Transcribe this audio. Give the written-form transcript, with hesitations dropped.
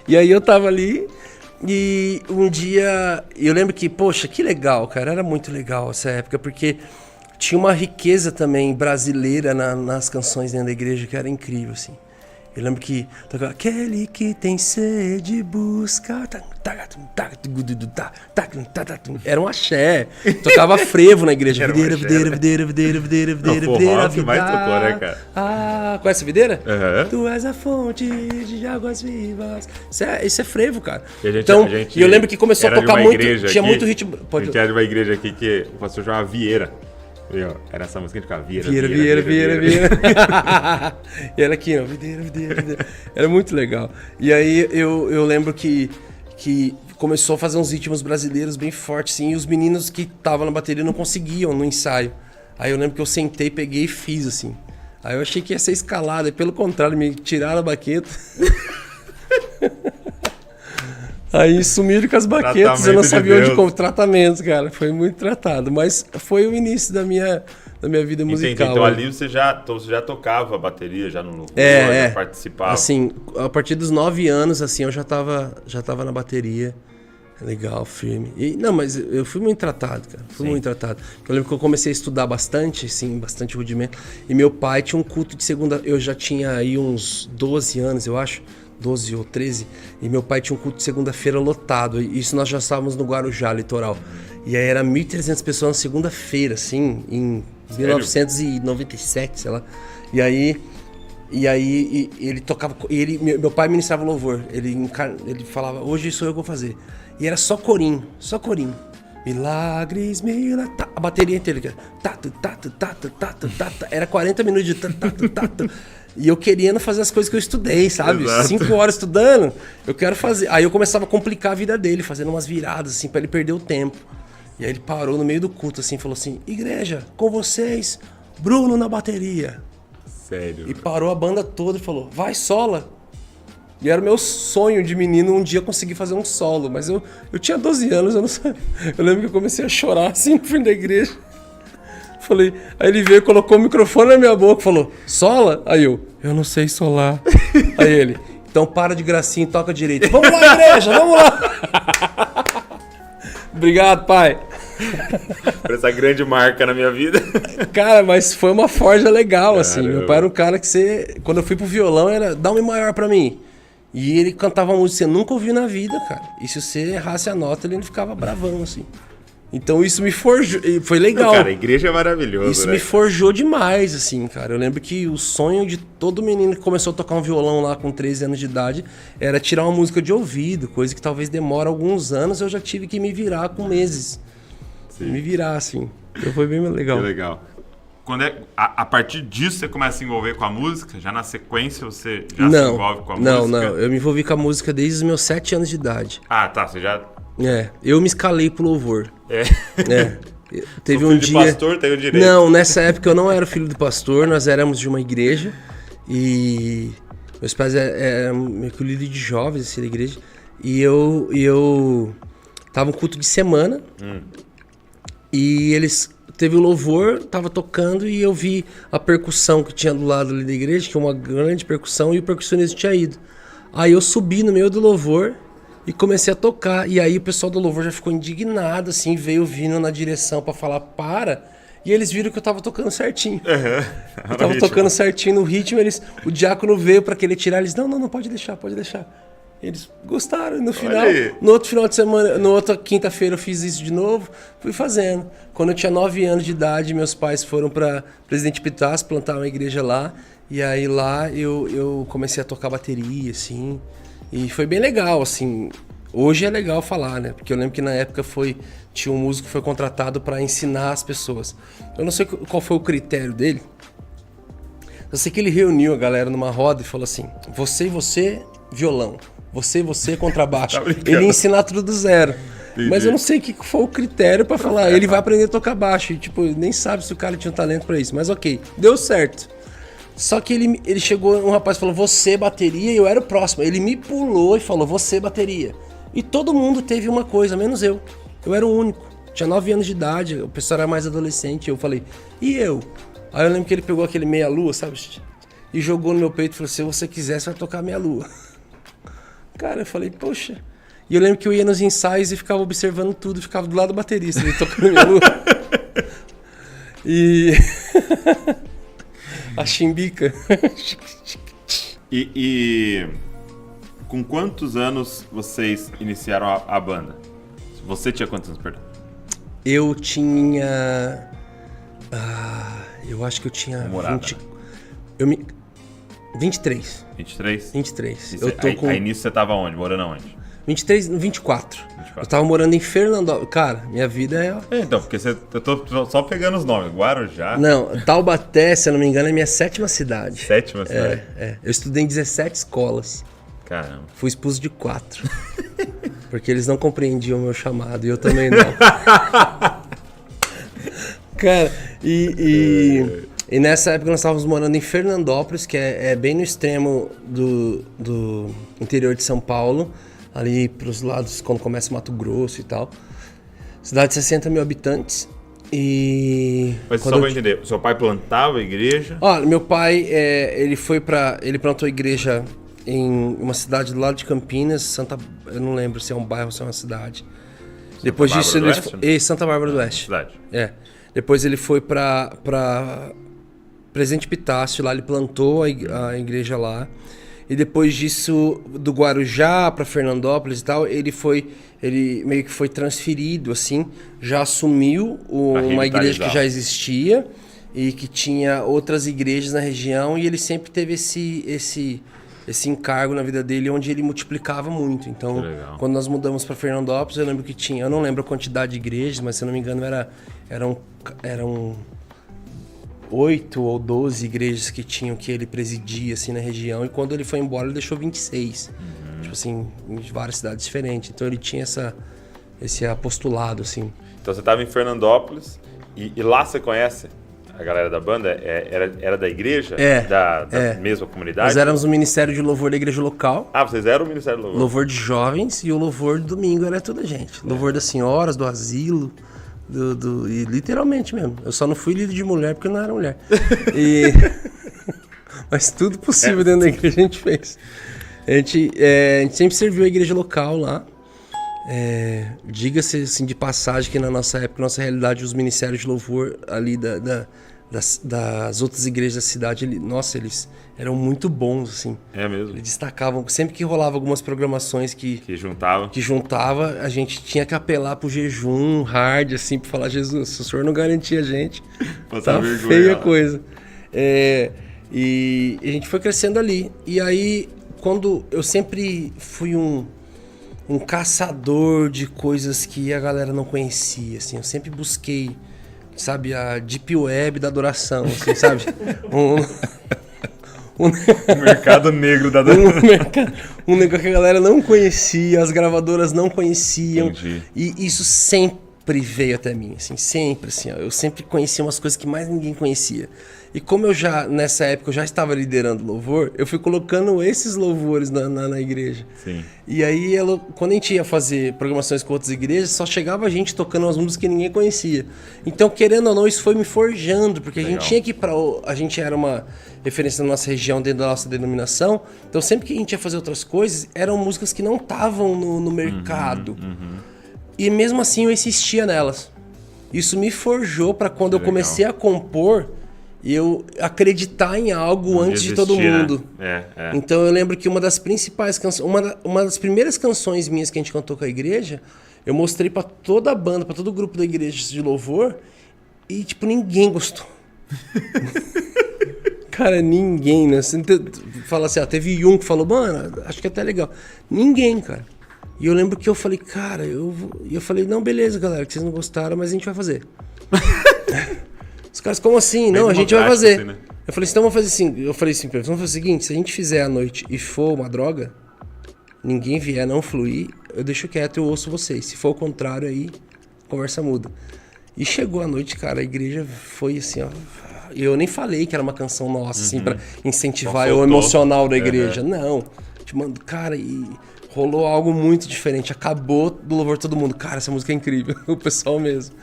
E aí eu tava ali e um dia eu lembro que, poxa, que legal, cara. Era muito legal essa época, porque tinha uma riqueza também brasileira nas canções dentro da igreja que era incrível, assim. Eu lembro que tocava aquele que tem sede busca. Era um axé. Tocava frevo na igreja. Videira, videira, videira, videira, videira, videira, videira. Que mais tocou, né, cara? Ah, conhece a videira? Uhum. Tu és a fonte de águas vivas. Isso é frevo, cara. E Então, eu lembro que começou a tocar muito. Tinha muito ritmo. A gente era de uma igreja aqui que o pastor chamava Vieira. Era essa música que a gente ficava Vieira. E era aqui, ó, Videira. Era muito legal. E aí eu lembro que começou a fazer uns ritmos brasileiros bem fortes, sim, e os meninos que estavam na bateria não conseguiam no ensaio. Aí eu lembro que eu sentei, peguei e fiz, assim. Aí eu achei que ia ser escalada, e pelo contrário, me tiraram a baqueta. Aí sumiram com as baquetas, eu não sabia onde comprar. Tratamento, cara. Foi muito tratado. Mas foi o início da minha vida musical. Entendi. Então ali você já tocava bateria, já no louvor, já participava. Assim, a partir dos 9 anos, assim, eu já tava na bateria. Legal, firme. Mas eu fui muito tratado, cara. Muito tratado. Eu lembro que eu comecei a estudar bastante, sim, bastante rudimento. E meu pai tinha um culto de segunda... Eu já tinha aí uns 12 anos, eu acho. 12 ou 13, e meu pai tinha um culto de segunda-feira lotado. Isso nós já estávamos no Guarujá, litoral. E aí era 1.300 pessoas na segunda-feira, assim, em 1997, sei lá. E aí ele tocava, meu pai ministrava louvor. Ele falava, hoje sou eu que vou fazer. E era só corinho. Milagres, a bateria inteira. Era 40 minutos de E eu querendo fazer as coisas que eu estudei, sabe? Exato. 5 horas estudando, eu quero fazer. Aí eu começava a complicar a vida dele, fazendo umas viradas, assim, pra ele perder o tempo. E aí ele parou no meio do culto, assim, falou assim, igreja, com vocês, Bruno na bateria. Sério? E parou a banda toda e falou, vai, sola. E era o meu sonho de menino um dia conseguir fazer um solo, mas eu tinha 12 anos, eu não sabia. Eu lembro que eu comecei a chorar, assim, no fim da igreja. Falei, aí ele veio, colocou o microfone na minha boca e falou, sola? Aí eu não sei solar. Aí ele, então para de gracinha e toca direito. Vamos lá, igreja, vamos lá. Obrigado, pai. Por essa grande marca na minha vida. Cara, mas foi uma forja legal, Caramba. assim. Meu pai era um cara que quando eu fui pro violão, era dá um Mi maior pra mim. E ele cantava uma música que você nunca ouviu na vida, cara. E se você errasse a nota, ele ficava bravão, assim. Então isso me forjou, foi legal. Não, cara, a igreja é maravilhosa. Isso, né? Me forjou demais, assim, cara. Eu lembro que o sonho de todo menino que começou a tocar um violão lá com 13 anos de idade era tirar uma música de ouvido, coisa que talvez demora alguns anos, eu já tive que me virar com meses. Sim. Me virar, assim. Então foi bem legal. Que legal. A partir disso você começa a se envolver com a música? Já na sequência você já se envolve com a música? Não. Eu me envolvi com a música desde os meus 7 anos de idade. Ah, tá. Você já... eu me escalei pro louvor. Teve filho de pastor, tem o direito. Não, nessa época eu não era filho do pastor, nós éramos de uma igreja e meus pais eram meio que o líder de jovens assim, da igreja. E eu tava um culto de semana e eles teve o louvor, tava tocando e eu vi a percussão que tinha do lado ali da igreja, que é uma grande percussão, e o percussionista tinha ido. Aí eu subi no meio do louvor e comecei a tocar. E aí o pessoal do louvor já ficou indignado, assim, veio vindo na direção pra falar para. E eles viram que eu tava tocando certinho. Eu tava tocando certinho no ritmo. O diácono veio pra querer tirar. Eles, não, pode deixar. Eles gostaram. No final, no outro final de semana, na outra quinta-feira eu fiz isso de novo. Fui fazendo. Quando eu tinha 9 anos de idade, meus pais foram pra Presidente Pitácio plantar uma igreja lá. E aí lá eu comecei a tocar bateria, assim. E foi bem legal, assim. Hoje é legal falar, né? Porque eu lembro que na época tinha um músico que foi contratado para ensinar as pessoas. Eu não sei qual foi o critério dele. Eu sei que ele reuniu a galera numa roda e falou assim: você, violão. Você, contrabaixo. Ele ia ensinar tudo do zero. Entendi. Mas eu não sei o que foi o critério para falar. Ele vai aprender a tocar baixo. E, tipo, nem sabe se o cara tinha um talento para isso. Mas ok, deu certo. Só que ele chegou, um rapaz falou, você bateria, e eu era o próximo. Ele me pulou e falou, você bateria. E todo mundo teve uma coisa, menos eu. Eu era o único. Tinha 9 anos de idade, o pessoal era mais adolescente. Eu falei, e eu? Aí eu lembro que ele pegou aquele meia-lua, sabe? E jogou no meu peito e falou, se você quiser, você vai tocar meia-lua. Cara, eu falei, poxa. E eu lembro que eu ia nos ensaios e ficava observando tudo, ficava do lado do baterista, ele tocando minha lua. E... a chimbica. E com quantos anos vocês iniciaram a banda? Você tinha quantos anos, perdão? Eu tinha... eu acho que eu tinha... Morada. 23. 23? 23. Eu tô com... Aí nisso você tava onde? Morando aonde? 23, 24. Eu tava morando em Fernandópolis. Cara, minha vida é... Então, porque eu tô só pegando os nomes. Guarujá. Não, Taubaté, se eu não me engano, é minha 7ª cidade. 7ª cidade? Eu estudei em 17 escolas. Caramba. Fui expulso de 4. Porque eles não compreendiam o meu chamado. E eu também não. Cara, e nessa época nós estávamos morando em Fernandópolis, que é bem no extremo do interior de São Paulo. Ali pros lados, quando começa Mato Grosso e tal. Cidade de 60 mil habitantes. E... Mas só pra entender, seu pai plantava a igreja? Olha, meu pai, ele plantou a igreja em uma cidade do lado de Campinas, eu não lembro se é um bairro ou se é uma cidade. Depois disso, Santa Bárbara do Oeste. Cidade. Depois ele foi pra Presidente Epitácio, lá ele plantou a igreja lá. E depois disso, do Guarujá para Fernandópolis e tal, ele meio que foi transferido, assim, já assumiu uma igreja que já existia e que tinha outras igrejas na região, e ele sempre teve esse encargo na vida dele, onde ele multiplicava muito. Então, quando nós mudamos para Fernandópolis, eu lembro que tinha, eu não lembro a quantidade de igrejas, mas se eu não me engano eram 8 ou 12 igrejas que ele presidia, assim, na região. E quando ele foi embora, ele deixou 26. Tipo assim, em várias cidades diferentes. Então ele tinha esse apostolado, assim. Então você estava em Fernandópolis e lá você conhece a galera da banda? Era da igreja? Da mesma comunidade? Nós éramos o Ministério de Louvor da igreja local. Ah, vocês eram o Ministério de Louvor? Louvor de jovens, e o louvor do domingo era toda a gente. Louvor das senhoras, do asilo... E literalmente mesmo. Eu só não fui líder de mulher porque eu não era mulher. Mas tudo possível dentro da igreja a gente fez. A gente sempre serviu a igreja local lá. Diga-se assim, de passagem que na nossa época, nossa realidade, os ministérios de louvor ali das outras igrejas da cidade, eles eram muito bons, assim. É mesmo? Eles destacavam. Sempre que rolava algumas programações que juntava, a gente tinha que apelar pro jejum hard, assim, pra falar, Jesus, se o senhor não garantia a gente, tá feia a coisa. E a gente foi crescendo ali. E aí, quando eu sempre fui um caçador de coisas que a galera não conhecia, assim, eu sempre busquei, sabe, a deep web da adoração, assim, sabe? O mercado negro da adoração. Um negócio que a galera não conhecia, as gravadoras não conheciam. Entendi. E isso sempre veio até mim, assim, sempre, assim, ó, eu sempre conhecia umas coisas que mais ninguém conhecia. E como nessa época, eu já estava liderando louvor, eu fui colocando esses louvores na igreja. Sim. E aí, quando a gente ia fazer programações com outras igrejas, só chegava a gente tocando umas músicas que ninguém conhecia. Então, querendo ou não, isso foi me forjando, porque a gente tinha que ir a gente era uma referência na nossa região, dentro da nossa denominação. Então, sempre que a gente ia fazer outras coisas, eram músicas que não estavam no mercado. E mesmo assim, eu insistia nelas. Isso me forjou para quando eu comecei a compor, eu acreditar em algo antes de todo mundo. Né? Então eu lembro que uma das principais canções, uma das primeiras canções minhas que a gente cantou com a igreja, eu mostrei pra toda a banda, pra todo o grupo da igreja de louvor, e tipo, ninguém gostou. Cara, ninguém, né? Você fala assim, teve um que falou, mano, acho que é até legal. Ninguém, cara. E eu lembro que eu falei, cara, eu falei, não, beleza, galera, que vocês não gostaram, mas a gente vai fazer. Os caras, como assim? Não, a gente vai fazer. Assim, né? Eu falei, então vamos fazer assim. Eu falei assim, vamos fazer o seguinte, se a gente fizer à noite e for uma droga, ninguém vier, não fluir, eu deixo quieto, eu ouço vocês. Se for o contrário, aí a conversa muda. E chegou a noite, cara, a igreja foi assim, ó. Eu nem falei que era uma canção nossa, assim, pra incentivar o emocional da igreja. Não. Cara, e rolou algo muito diferente. Acabou do louvor todo mundo. Cara, essa música é incrível. O pessoal mesmo.